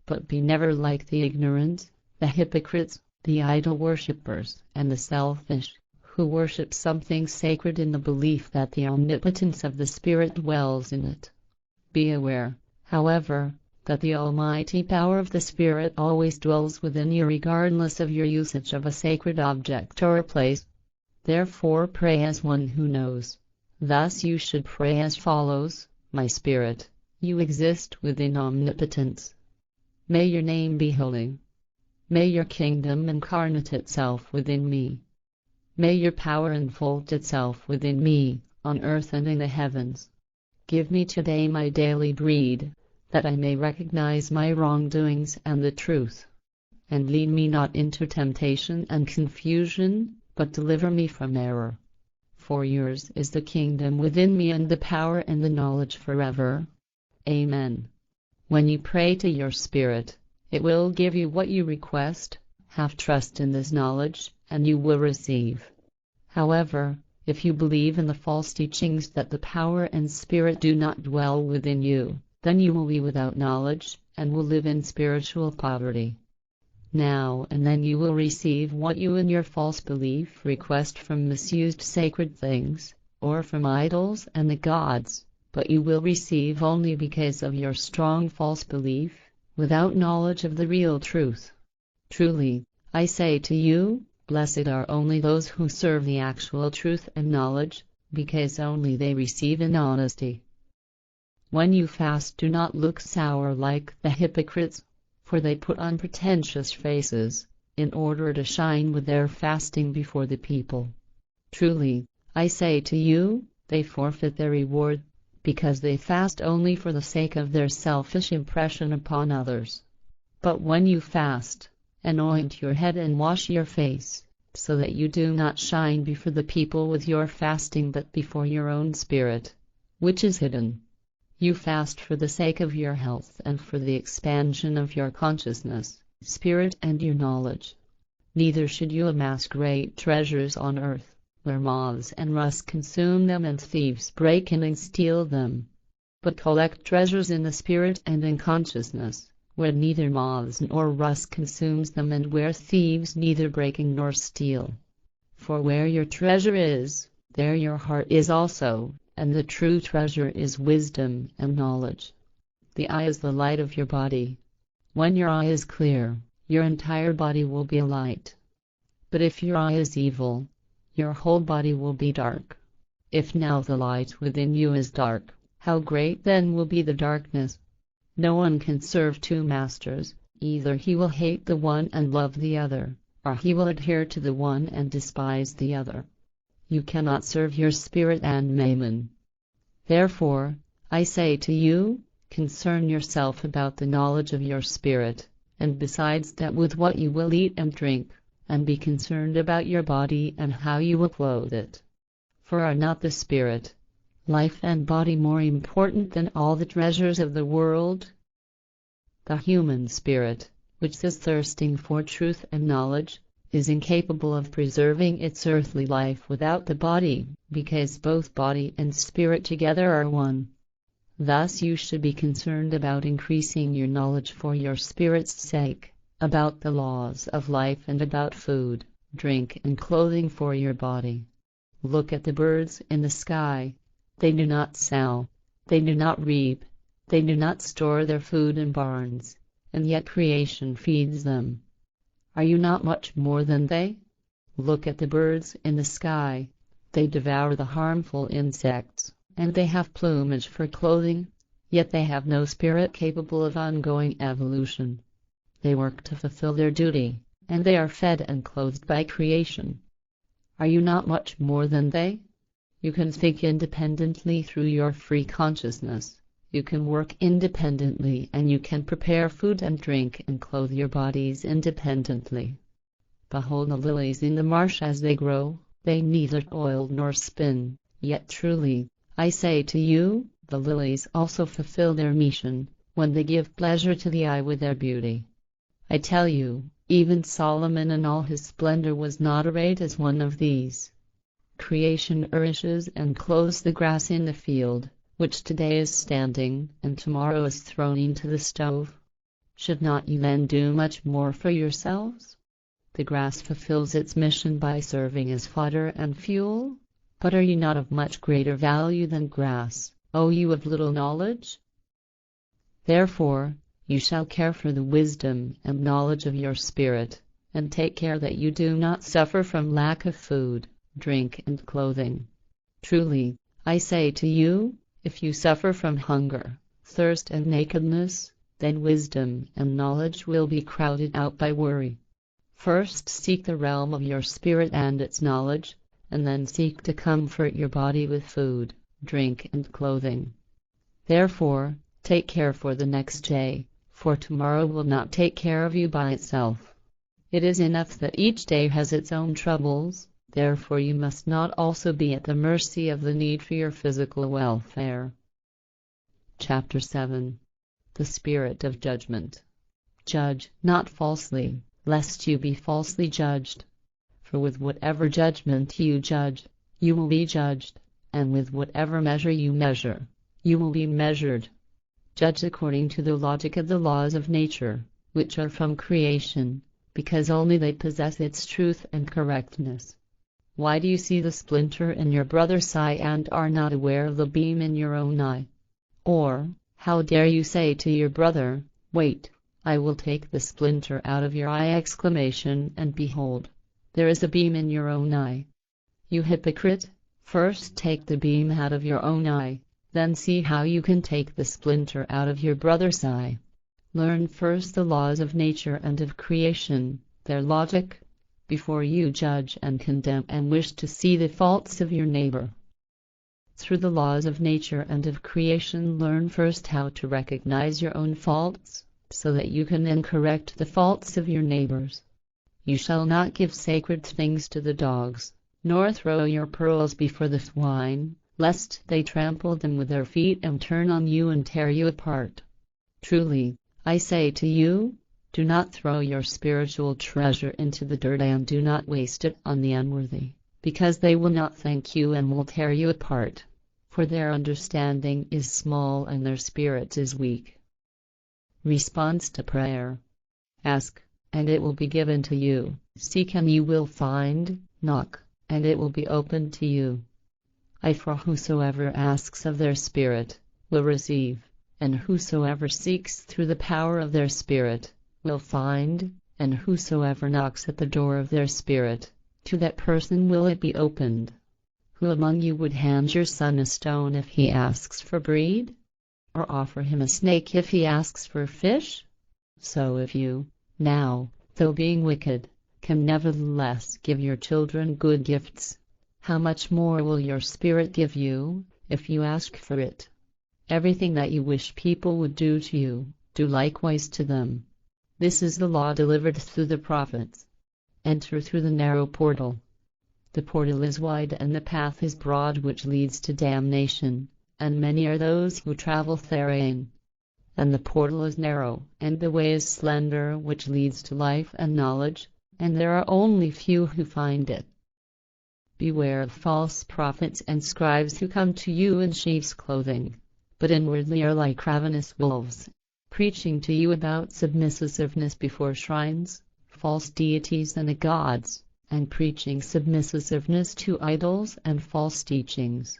but be never like the ignorant, the hypocrites, the idol worshippers, and the selfish, who worship something sacred in the belief that the omnipotence of the Spirit dwells in it. Be aware, however, that the almighty power of the Spirit always dwells within you regardless of your usage of a sacred object or a place. Therefore pray as one who knows. Thus you should pray as follows: My Spirit, you exist within omnipotence. May your name be holy. May your kingdom incarnate itself within me. May your power unfold itself within me, on earth and in the heavens. Give me today my daily bread, that I may recognize my wrongdoings and the truth. And lead me not into temptation and confusion, but deliver me from error. For yours is the kingdom within me and the power and the knowledge forever. Amen. When you pray to your Spirit, it will give you what you request. Have trust in this knowledge, and you will receive. However, if you believe in the false teachings that the power and Spirit do not dwell within you, then you will be without knowledge, and will live in spiritual poverty. Now and then you will receive what you in your false belief request from misused sacred things, or from idols and the gods, but you will receive only because of your strong false belief, without knowledge of the real truth. Truly, I say to you, blessed are only those who serve the actual truth and knowledge, because only they receive in honesty. When you fast, do not look sour like the hypocrites, for they put on pretentious faces, in order to shine with their fasting before the people. Truly, I say to you, they forfeit their reward, because they fast only for the sake of their selfish impression upon others. But when you fast, anoint your head and wash your face, so that you do not shine before the people with your fasting but before your own spirit, which is hidden. You fast for the sake of your health and for the expansion of your consciousness, spirit and your knowledge. Neither should you amass great treasures on earth, where moths and rust consume them and thieves break in and steal them. But collect treasures in the spirit and in consciousness, where neither moths nor rust consumes them and where thieves neither break in nor steal. For where your treasure is, there your heart is also, and the true treasure is wisdom and knowledge. The eye is the light of your body. When your eye is clear, your entire body will be light. But if your eye is evil, your whole body will be dark. If now the light within you is dark, how great then will be the darkness? No one can serve two masters. Either he will hate the one and love the other, or he will adhere to the one and despise the other. You cannot serve your spirit and mammon. Therefore, I say to you, concern yourself about the knowledge of your spirit, and besides that with what you will eat and drink, and be concerned about your body and how you will clothe it. For are not the spirit, life and body more important than all the treasures of the world? The human spirit, which is thirsting for truth and knowledge, is incapable of preserving its earthly life without the body, because both body and spirit together are one. Thus you should be concerned about increasing your knowledge for your spirit's sake, about the laws of life and about food, drink and clothing for your body. Look at the birds in the sky. They do not sow, they do not reap, they do not store their food in barns, and yet creation feeds them. Are you not much more than they? Look at the birds in the sky. They devour the harmful insects, and they have plumage for clothing, yet they have no spirit capable of ongoing evolution. They work to fulfill their duty, and they are fed and clothed by creation. Are you not much more than they? You can think independently through your free consciousness. You can work independently, and you can prepare food and drink and clothe your bodies independently. Behold the lilies in the marsh as they grow, they neither toil nor spin, yet truly, I say to you, the lilies also fulfill their mission, when they give pleasure to the eye with their beauty. I tell you, even Solomon in all his splendor was not arrayed as one of these. Creation nourishes and clothes the grass in the field, which today is standing, and tomorrow is thrown into the stove. Should not you then do much more for yourselves? The grass fulfills its mission by serving as fodder and fuel. But are you not of much greater value than grass, O you of little knowledge? Therefore, you shall care for the wisdom and knowledge of your spirit, and take care that you do not suffer from lack of food, drink, and clothing. Truly, I say to you, if you suffer from hunger, thirst, and nakedness, then wisdom and knowledge will be crowded out by worry. First seek the realm of your spirit and its knowledge, and then seek to comfort your body with food, drink, and clothing. Therefore, take care for the next day, for tomorrow will not take care of you by itself. It is enough that each day has its own troubles, therefore you must not also be at the mercy of the need for your physical welfare. Chapter 7. The Spirit of Judgment. Judge not falsely, lest you be falsely judged. For with whatever judgment you judge, you will be judged, and with whatever measure you measure, you will be measured. Judge according to the logic of the laws of nature, which are from creation, because only they possess its truth and correctness. Why do you see the splinter in your brother's eye and are not aware of the beam in your own eye? Or, how dare you say to your brother, "Wait, I will take the splinter out of your eye," and behold, there is a beam in your own eye. You hypocrite, first take the beam out of your own eye, then see how you can take the splinter out of your brother's eye. Learn first the laws of nature and of creation, their logic, before you judge and condemn and wish to see the faults of your neighbor. Through the laws of nature and of creation, learn first how to recognize your own faults, so that you can then correct the faults of your neighbors. You shall not give sacred things to the dogs, nor throw your pearls before the swine, lest they trample them with their feet and turn on you and tear you apart. Truly, I say to you, do not throw your spiritual treasure into the dirt and do not waste it on the unworthy, because they will not thank you and will tear you apart, for their understanding is small and their spirit is weak. Response to prayer. Ask, and it will be given to you. Seek and you will find. Knock, and it will be opened to you. For whosoever asks of their spirit will receive, and whosoever seeks through the power of their spirit will find, and whosoever knocks at the door of their spirit, to that person will it be opened. Who among you would hand your son a stone if he asks for bread? Or offer him a snake if he asks for fish? So if you, now, though being wicked, can nevertheless give your children good gifts, how much more will your Spirit give you, if you ask for it? Everything that you wish people would do to you, do likewise to them. This is the law delivered through the prophets. Enter through the narrow portal. The portal is wide and the path is broad which leads to damnation, and many are those who travel therein. And the portal is narrow, and the way is slender which leads to life and knowledge, and there are only few who find it. Beware of false prophets and scribes who come to you in sheep's clothing, but inwardly are like ravenous wolves, preaching to you about submissiveness before shrines, false deities and the gods, and preaching submissiveness to idols and false teachings.